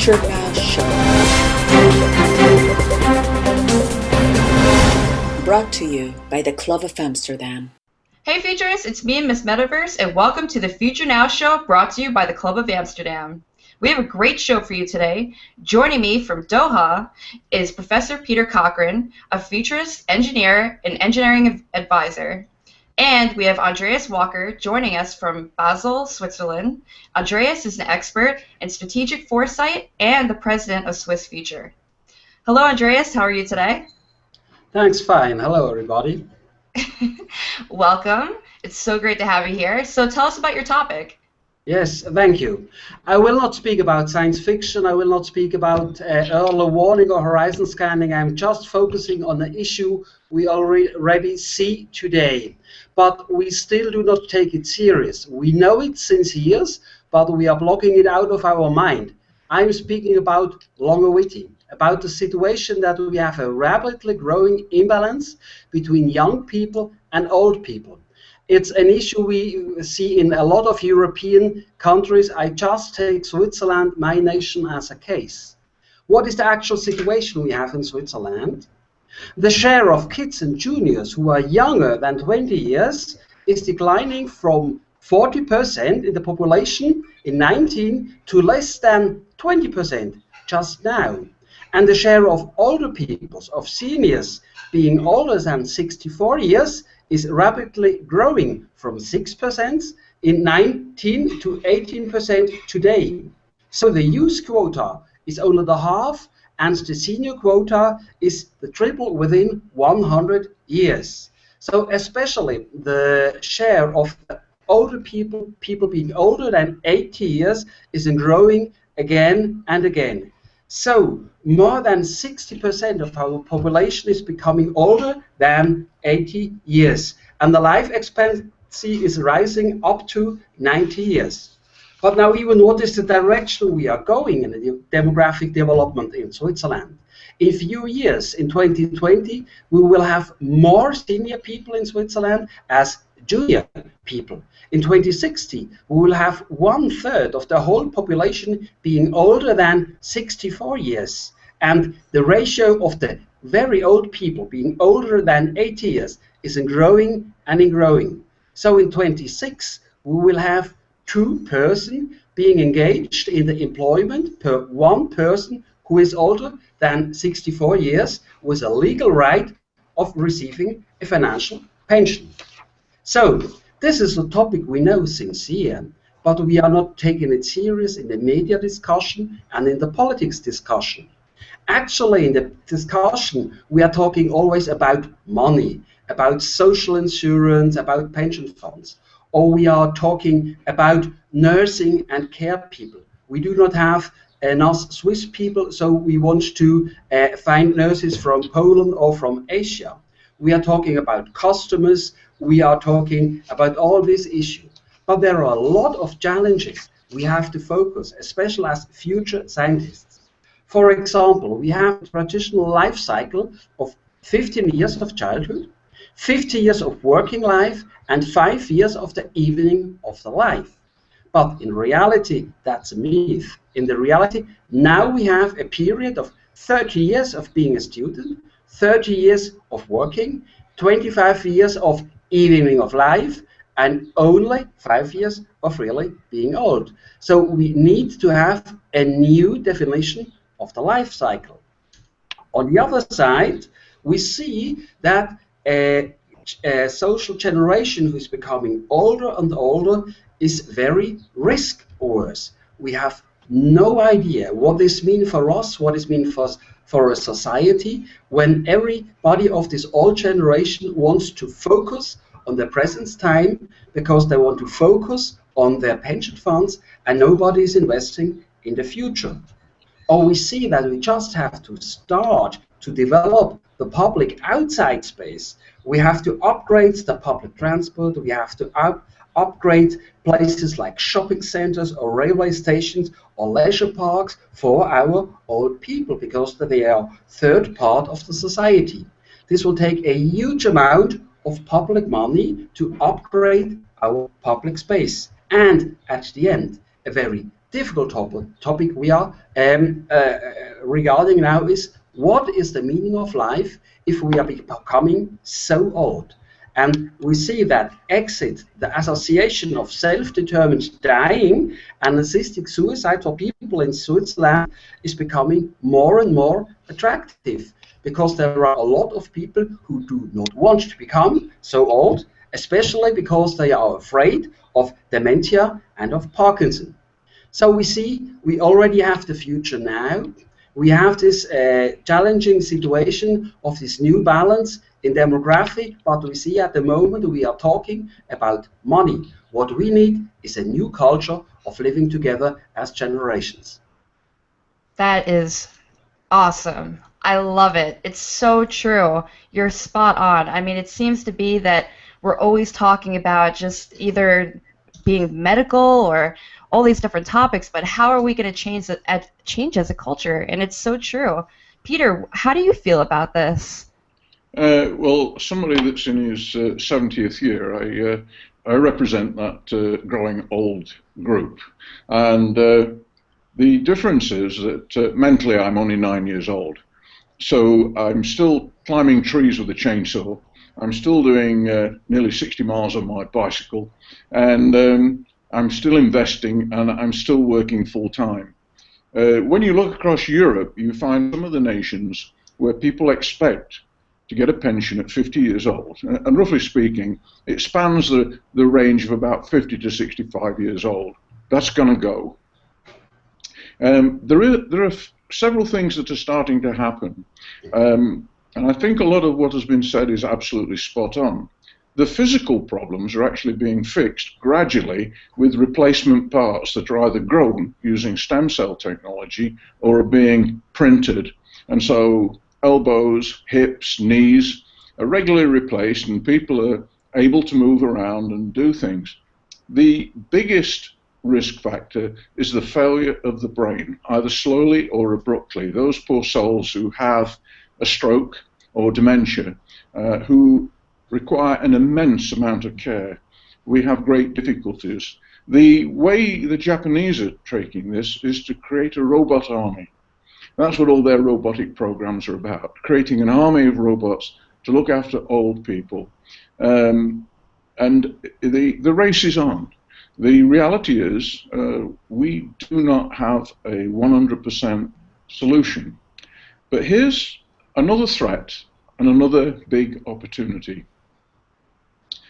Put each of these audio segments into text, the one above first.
Future Now Show. Brought to you by the Club of Amsterdam. Hey Futurists, it's me and Miss Metaverse, and welcome to the Future Now Show brought to you by the Club of Amsterdam. We have a great show for you today. Joining me from Doha is Professor Peter Cochran, a futurist, engineer, and engineering advisor. And we have Andreas Walker joining us from Basel, Switzerland. Andreas is an expert in strategic foresight and the president of swissfuture. Hello, Andreas. How are you today? Thanks, fine. Hello, everybody. Welcome. It's so great to have you here. So tell us about your topic. Yes, thank you. I will not speak about science fiction. I will not speak about early warning or horizon scanning. I'm just focusing on the issue we already see today. But we still do not take it serious. We know it since years, but we are blocking it out of our mind. I'm speaking about longevity, about the situation that we have a rapidly growing imbalance between young people and old people. It's an issue we see in a lot of European countries. I just take Switzerland, my nation, as a case. What is the actual situation we have in Switzerland? The share of kids and juniors who are younger than 20 years is declining from 40% in the population in 19 to less than 20% just now. And the share of older people, of seniors, being older than 64 years, is rapidly growing from 6% in 19 to 18% today. So the youth quota is only the half, and the senior quota is the triple within 100 years. So especially the share of older people being older than 80 years, is growing again and again. So more than 60% of our population is becoming older than 80 years. And the life expectancy is rising up to 90 years. But now even what is the direction we are going in the demographic development in Switzerland? In a few years, in 2020, we will have more senior people in Switzerland as junior people. In 2060, we will have 1/3 of the whole population being older than 64 years. And the ratio of the very old people being older than 80 years is growing and growing. So in 26, we will have 2 persons being engaged in the employment per 1 person who is older than 64 years with a legal right of receiving a financial pension. So this is a topic we know since years, but we are not taking it serious in the media discussion and in the politics discussion. Actually, in the discussion, we are talking always about money, about social insurance, about pension funds, or we are talking about nursing and care people. We do not have enough Swiss people, so we want to find nurses from Poland or from Asia. We are talking about customers. We are talking about all these issues. But there are a lot of challenges we have to focus, especially as future scientists. For example, we have a traditional life cycle of 15 years of childhood, 50 years of working life, and 5 years of the evening of the life. But in reality, that's a myth. In the reality, now we have a period of 30 years of being a student, 30 years of working, 25 years of evening of life, and only 5 years of really being old. So we need to have a new definition of the life cycle. On the other side, we see that a social generation who is becoming older and older is very risk-averse. We have no idea what this means for us, what this means for a society, when everybody of this old generation wants to focus on the present time because they want to focus on their pension funds and nobody is investing in the future. Or we see that we just have to start to develop the public outside space. We have to upgrade the public transport. We have to upgrade places like shopping centers or railway stations or leisure parks for our old people because they are third part of the society. This will take a huge amount of public money to upgrade our public space and at the end a very difficult topic we are regarding now is what is the meaning of life if we are becoming so old? And we see that exit, the association of self-determined dying and assisted suicide for people in Switzerland is becoming more and more attractive because there are a lot of people who do not want to become so old, especially because they are afraid of dementia and of Parkinson. So we see we already have the future now. We have this challenging situation of this new balance in demography, but we see at the moment we are talking about money. What we need is a new culture of living together as generations. That is awesome. I love it. It's so true. You're spot on. I mean, it seems to be that we're always talking about just either being medical or all these different topics, but how are we going to change as a culture? And it's so true. Peter, how do you feel about this? Well, somebody that's in his 70th year, I represent that growing old group. And the difference is that mentally I'm only 9 years old. So I'm still climbing trees with a chainsaw. I'm still doing nearly 60 miles on my bicycle. And I'm still investing and I'm still working full time. When you look across Europe, you find some of the nations where people expect to get a pension at 50 years old. And roughly speaking, it spans the range of about 50 to 65 years old. That's going to go. There are several things that are starting to happen. And I think a lot of what has been said is absolutely spot on. The physical problems are actually being fixed gradually with replacement parts that are either grown using stem cell technology or are being printed. And so elbows, hips, knees are regularly replaced and people are able to move around and do things. The biggest risk factor is the failure of the brain, either slowly or abruptly. Those poor souls who have a stroke or dementia, who require an immense amount of care. We have great difficulties. The way the Japanese are taking this is to create a robot army. That's what all their robotic programs are about, creating an army of robots to look after old people. And the race is on. The reality is we do not have a 100% solution. But here's another threat and another big opportunity.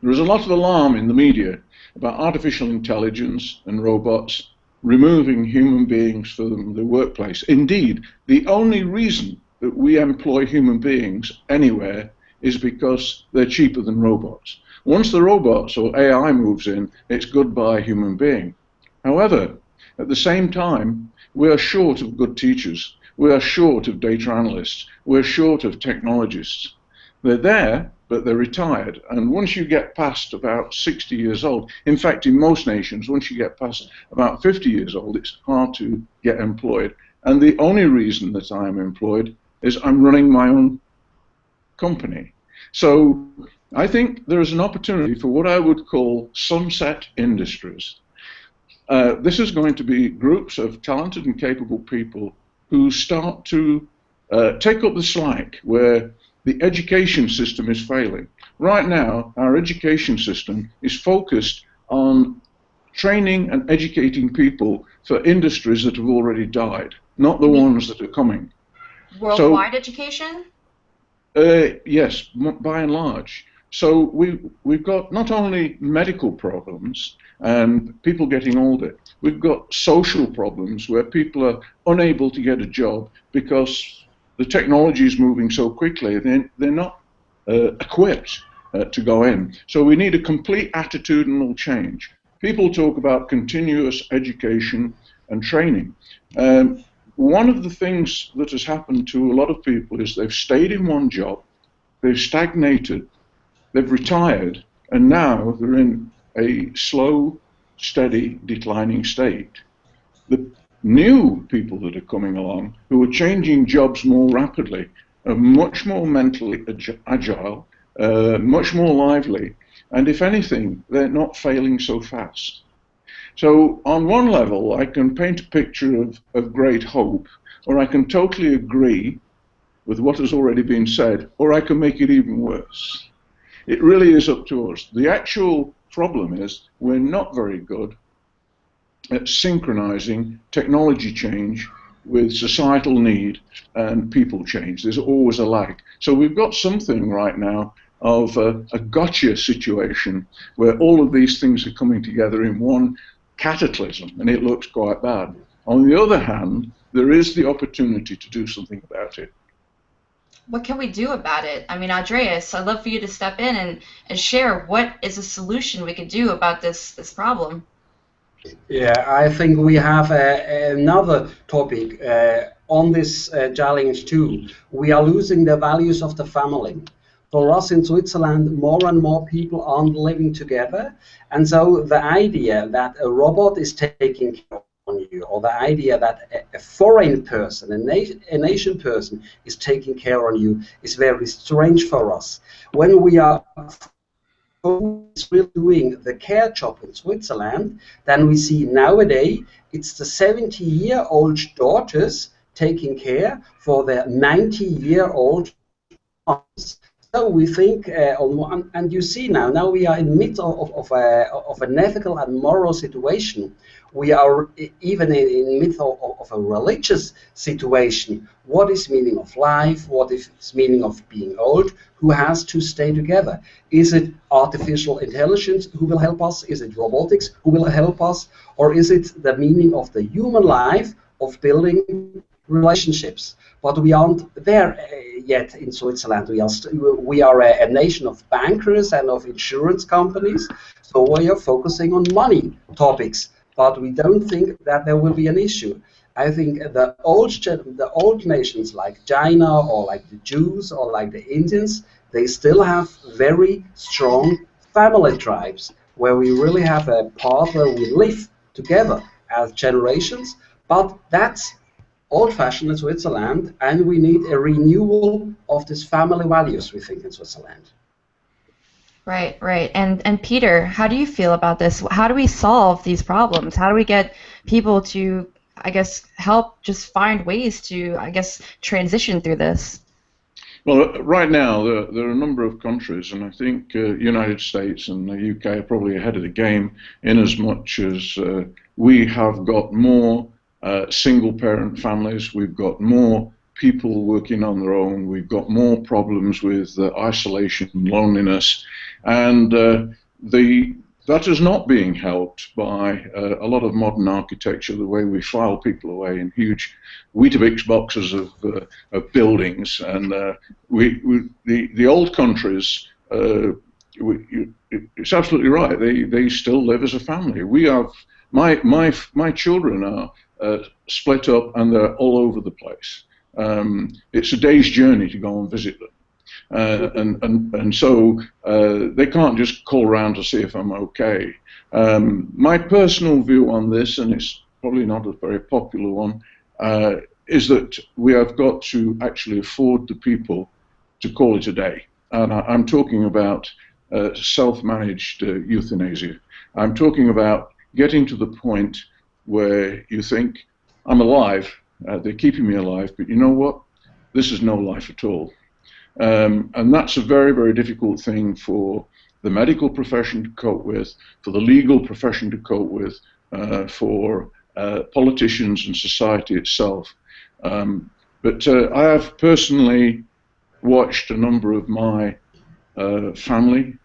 There is a lot of alarm in the media about artificial intelligence and robots removing human beings from the workplace. Indeed, the only reason that we employ human beings anywhere is because they're cheaper than robots. Once the robots or AI moves in, it's goodbye human being. However, at the same time, we are short of good teachers. We are short of data analysts. We're short of technologists. They're there, but they're retired. And once you get past about 60 years old, in fact, in most nations, once you get past about 50 years old, it's hard to get employed. And the only reason that I am employed is I'm running my own company. So I think there is an opportunity for what I would call sunset industries. This is going to be groups of talented and capable people who start to take up the slack where the education system is failing. Right now, our education system is focused on training and educating people for industries that have already died, not the ones that are coming. Worldwide education? Yes, by and large. So we've got not only medical problems and people getting older, we've got social problems where people are unable to get a job because the technology is moving so quickly, they're not equipped to go in. So we need a complete attitudinal change. People talk about continuous education and training. One of the things that has happened to a lot of people is they've stayed in one job, they've stagnated, they've retired, and now they're in a slow, steady, declining state. The new people that are coming along, who are changing jobs more rapidly, are much more mentally agile, much more lively, and if anything, they're not failing so fast. So on one level, I can paint a picture of great hope, or I can totally agree with what has already been said, or I can make it even worse. It really is up to us. The actual problem is we're not very good at synchronizing technology change with societal need and people change. There's always a lag. So we've got something right now of a gotcha situation where all of these things are coming together in one cataclysm, and it looks quite bad. On the other hand, there is the opportunity to do something about it. What can we do about it? I mean, Andreas, I'd love for you to step in and share what is a solution we could do about this problem. Yeah, I think we have another topic on this challenge too. We are losing the values of the family. For us in Switzerland, more and more people aren't living together. And so the idea that a robot is taking care on you, or the idea that a foreign person, a nation person is taking care on you, is very strange for us. When we are is really doing the care job in Switzerland, then we see nowadays it's the 70-year-old daughters taking care for their 90-year-old moms. So we think, and you see now we are in the middle of an ethical and moral situation. We are even in the middle of a religious situation. What is meaning of life? What is meaning of being old? Who has to stay together? Is it artificial intelligence who will help us? Is it robotics who will help us? Or is it the meaning of the human life of building relationships? But we aren't there yet in Switzerland. We are a nation of bankers and of insurance companies, so we are focusing on money topics, but we don't think that there will be an issue. I think the old nations like China or like the Jews or like the Indians, they still have very strong family tribes where we really have a part where we live together as generations, but that's old-fashioned in Switzerland, and we need a renewal of these family values, we think, in Switzerland. Right, right. And Peter, how do you feel about this? How do we solve these problems? How do we get people to, I guess, help just find ways to, I guess, transition through this? Well, right now, there are a number of countries, and I think United States and the UK are probably ahead of the game in as much as we have got more single-parent families, we've got more people working on their own, we've got more problems with isolation and loneliness, and that is not being helped by a lot of modern architecture, the way we file people away in huge Weetabix boxes of buildings. And the old countries, it's absolutely right, they still live as a family. We have, my children are split up and they're all over the place. It's a day's journey to go and visit them. And so they can't just call around to see if I'm okay. My personal view on this, and it's probably not a very popular one, is that we have got to actually afford the people to call it a day. And I'm talking about self-managed euthanasia. I'm talking about getting to the point where you think, I'm alive, they're keeping me alive, but you know what? This is no life at all. And that's a very, very difficult thing for the medical profession to cope with, for the legal profession to cope with, for politicians and society itself. But I have personally watched a number of my family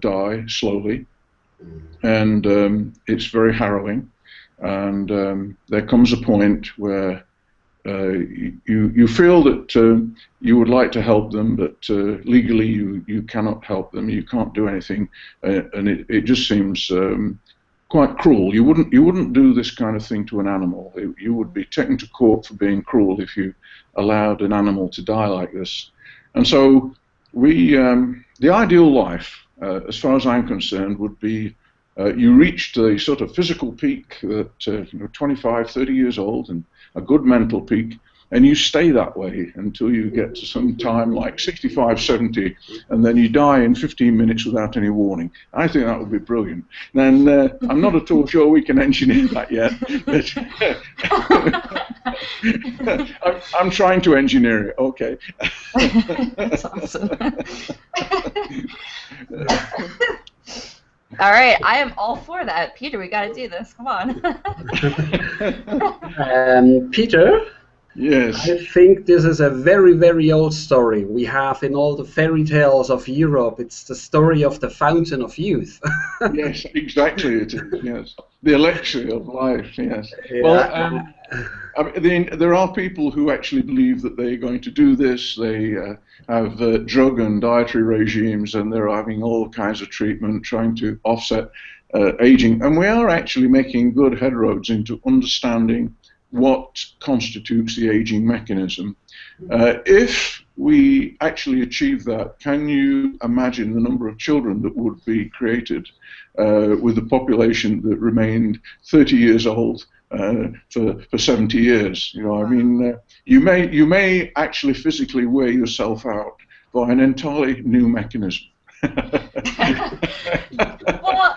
die slowly, and it's very harrowing. And there comes a point where you feel that you would like to help them, but legally you cannot help them. You can't do anything, and it just seems quite cruel. You wouldn't do this kind of thing to an animal. You would be taken to court for being cruel if you allowed an animal to die like this. And so the ideal life, as far as I'm concerned, would be you reached the sort of physical peak at 25, 30 years old, and a good mental peak, and you stay that way until you get to some time like 65, 70, and then you die in 15 minutes without any warning. I think that would be brilliant. And I'm not at all sure we can engineer that yet, but I'm trying to engineer it. Okay. That's awesome. All right, I am all for that. Peter, we got to do this. Come on. Peter? Yes. I think this is a very, very old story we have in all the fairy tales of Europe. It's the story of the fountain of youth. Yes, exactly it is, yes. The elixir of life, yes. Yeah. Well, I mean, there are people who actually believe that they're going to do this. They have drug and dietary regimes, and they're having all kinds of treatment trying to offset aging. And we are actually making good headroads into understanding what constitutes the aging mechanism. If we actually achieve that, can you imagine the number of children that would be created with a population that remained 30 years old for 70 years? You know, I mean, you may actually physically wear yourself out by an entirely new mechanism. Well,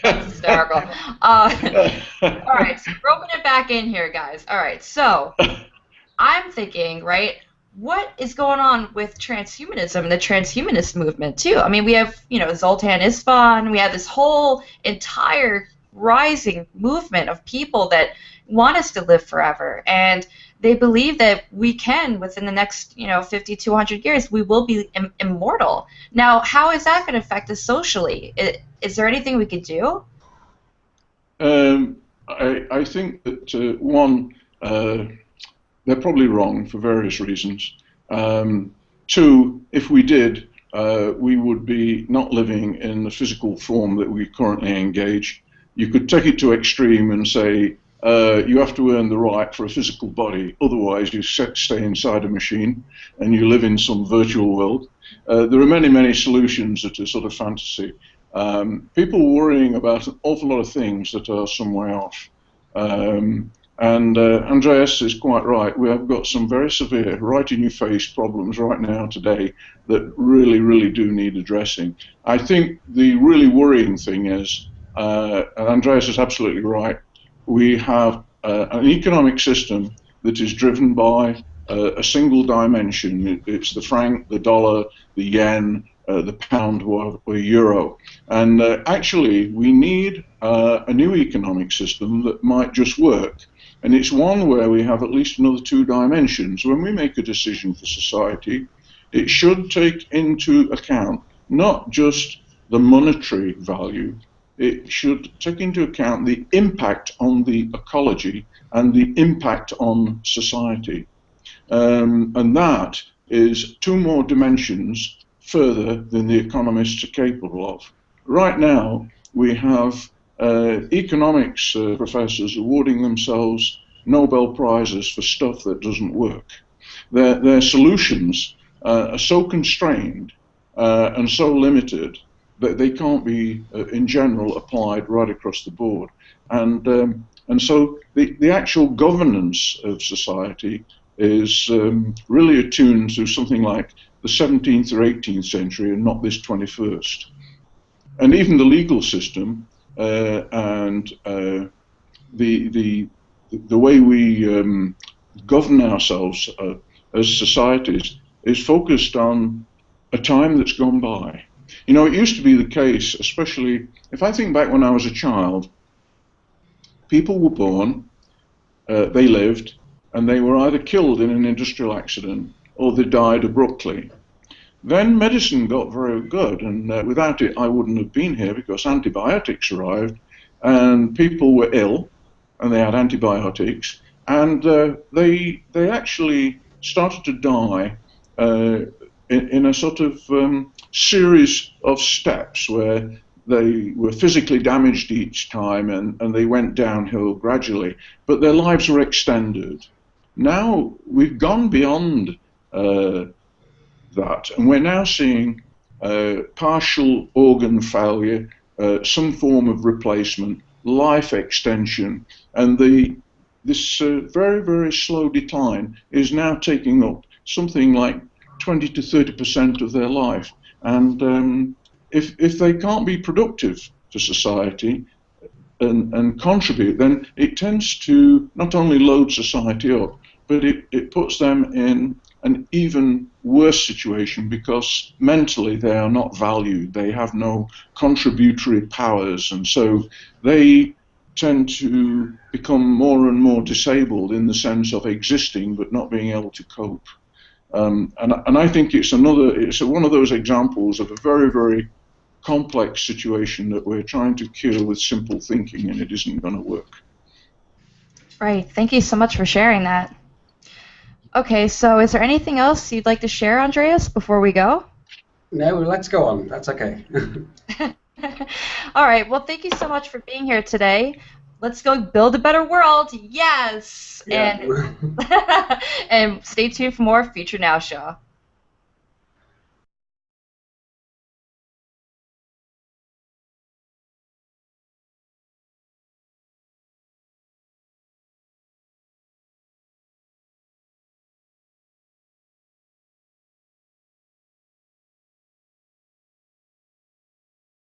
that's hysterical. All right, so roping it back in here, guys. All right, so I'm thinking, right, what is going on with transhumanism and the transhumanist movement, too? I mean, we have, you know, Zoltan Isvan, we have this whole entire rising movement of people that want us to live forever, and they believe that we can, within the next, 50 to 100 years, we will be immortal. Now, how is that going to affect us socially? Is there anything we could do? I think that, one, they're probably wrong for various reasons. Two, if we did, we would be not living in the physical form that we currently engage. You could take it to extreme and say, you have to earn the right for a physical body, otherwise you stay inside a machine and you live in some virtual world. There are many, many solutions that are sort of fantasy. People worrying about an awful lot of things that are some way off. And Andreas is quite right. We have got some very severe, right-in-your-face problems right now today that really, really do need addressing. I think the really worrying thing is, and Andreas is absolutely right, we have an economic system that is driven by a single dimension. It's the franc, the dollar, the yen, the pound, or euro. And actually, we need a new economic system that might just work. And it's one where we have at least another two dimensions. When we make a decision for society, it should take into account not just the monetary value, it should take into account the impact on the ecology and the impact on society. And that is two more dimensions further than the economists are capable of. Right now, we have economics professors awarding themselves Nobel Prizes for stuff that doesn't work. Their solutions are so constrained and so limited that they can't be, in general, applied right across the board. And so the actual governance of society is really attuned to something like the 17th or 18th century and not this 21st. And even the legal system and the way we govern ourselves as societies is focused on a time that's gone by. You know, it used to be the case, especially if I think back when I was a child, people were born, they lived, and they were either killed in an industrial accident or they died abruptly. Then medicine got very good, and without it I wouldn't have been here because antibiotics arrived, and people were ill, and they had antibiotics, and they actually started to die in a sort of series of steps where they were physically damaged each time and they went downhill gradually, but their lives were extended. Now we've gone beyond that, and we're now seeing partial organ failure, some form of replacement, life extension, and the this very, very slow decline is now taking up something like 20 to 30% of their life. And if they can't be productive for society and contribute, then it tends to not only load society up, but it puts them in an even worse situation because mentally they are not valued. They have no contributory powers, and so they tend to become more and more disabled in the sense of existing but not being able to cope. And I think it's one of those examples of a very, very complex situation that we're trying to cure with simple thinking, and it isn't going to work. Right. Thank you so much for sharing that. Okay, so is there anything else you'd like to share, Andreas, before we go? No, let's go on. That's okay. All right. Well, thank you so much for being here today. Let's go build a better world. Yes. Yeah. And and stay tuned for more Future Now Show.